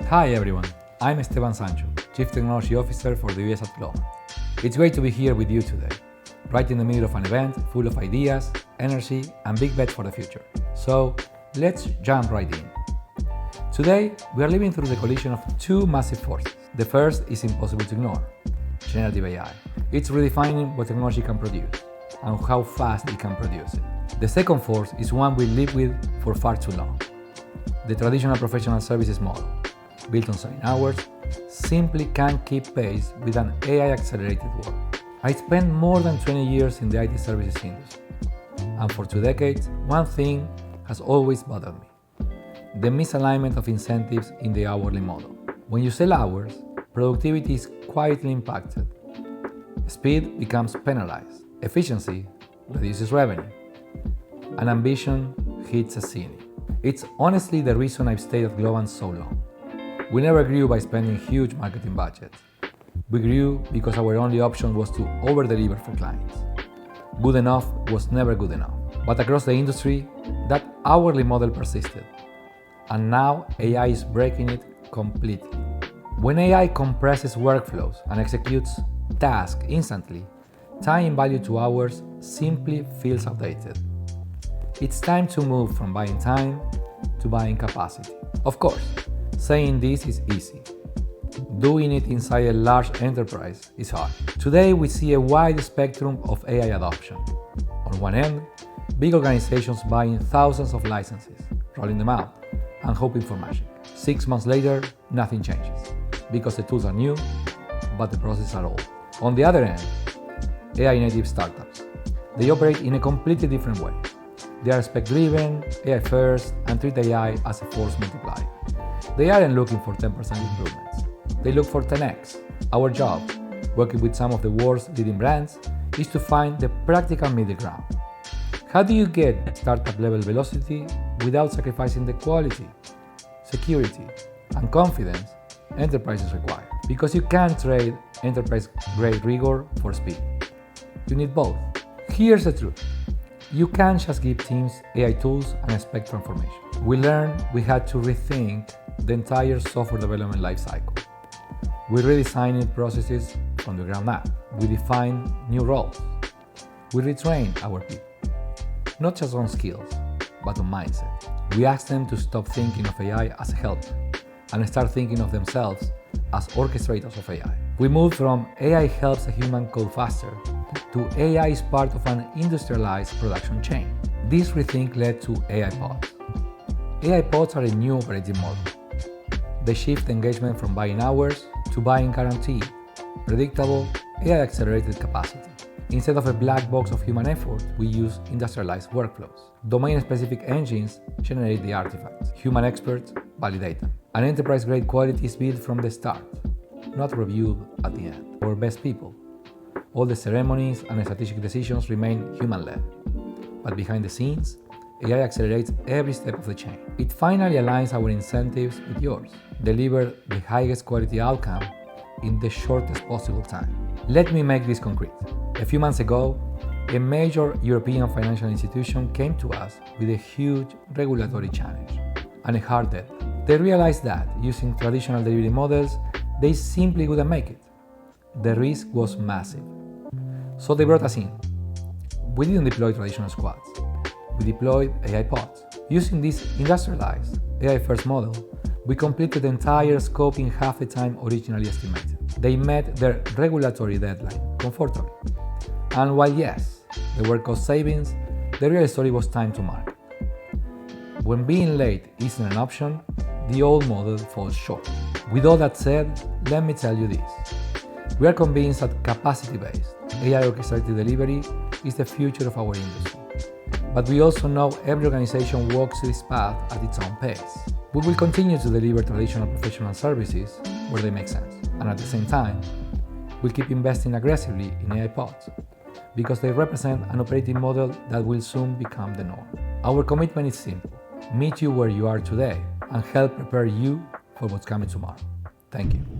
Hi everyone, I'm Esteban Sancho, Chief Technology Officer for the US at Globant. It's great to be here with you today, right in the middle of an event full of ideas, energy, and big bets for the future. So let's jump right in. Today, we are living through the collision of two massive forces. The first is impossible to ignore, generative AI. It's redefining what technology can produce and how fast it can produce it. The second force is one we live with for far too long. The traditional professional services model, built on selling hours, simply can't keep pace with an AI-accelerated world. I spent more than 20 years in the IT services industry, and for 2 decades, one thing has always bothered me: the misalignment of incentives in the hourly model. When you sell hours, productivity is quietly impacted. Speed becomes penalized, efficiency reduces revenue, and ambition hits a ceiling. It's honestly the reason I've stayed at Globant so long. We never grew by spending huge marketing budgets. We grew because our only option was to over-deliver for clients. Good enough was never good enough. But across the industry, that hourly model persisted. And now AI is breaking it completely. When AI compresses workflows and executes tasks instantly, tying value to hours simply feels outdated. It's time to move from buying time to buying capacity. Of course, saying this is easy. Doing it inside a large enterprise is hard. Today, we see a wide spectrum of AI adoption. On one end, big organizations buying thousands of licenses, rolling them out, and hoping for magic. 6 months later, nothing changes, because the tools are new, but the processes are old. On the other end, AI-native startups. They operate in a completely different way. They are spec-driven, AI-first, and treat AI as a force multiplier. They aren't looking for 10% improvements. They look for 10x. Our job, working with some of the world's leading brands, is to find the practical middle ground. How do you get startup-level velocity without sacrificing the quality, security, and confidence enterprises require? Because you can't trade enterprise-grade rigor for speed. You need both. Here's the truth. You can't just give teams AI tools and expect transformation. We learned we had to rethink the entire software development lifecycle. We redesigned processes from the ground up. We defined new roles. We retrained our people, not just on skills, but on mindset. We asked them to stop thinking of AI as a helper and start thinking of themselves as orchestrators of AI. We moved from AI helps a human code faster to AI is part of an industrialized production chain. This rethink led to AI pods. AI pods are a new operating model. They shift engagement from buying hours to buying guaranteed, predictable, AI-accelerated capacity. Instead of a black box of human effort, we use industrialized workflows. Domain-specific engines generate the artifacts. Human experts validate them. And enterprise-grade quality is built from the start, not reviewed at the end. Our best people. All the ceremonies and strategic decisions remain human-led. But behind the scenes, AI accelerates every step of the chain. It finally aligns our incentives with yours. Deliver the highest quality outcome in the shortest possible time. Let me make this concrete. A few months ago, a major European financial institution came to us with a huge regulatory challenge and a hard deadline. They realized that, using traditional delivery models, they simply wouldn't make it. The risk was massive. So they brought us in. We didn't deploy traditional squads. We deployed AI pods. Using this industrialized, AI-first model, we completed the entire scope in half the time originally estimated. They met their regulatory deadline comfortably. And while yes, there were cost savings, the real story was time to market. When being late isn't an option, the old model falls short. With all that said, let me tell you this. We are convinced that capacity-based, AI-orchestrated delivery is the future of our industry. But we also know every organization walks this path at its own pace. We will continue to deliver traditional professional services where they make sense. And at the same time, we'll keep investing aggressively in AI pods because they represent an operating model that will soon become the norm. Our commitment is simple: meet you where you are today and help prepare you for what's coming tomorrow. Thank you.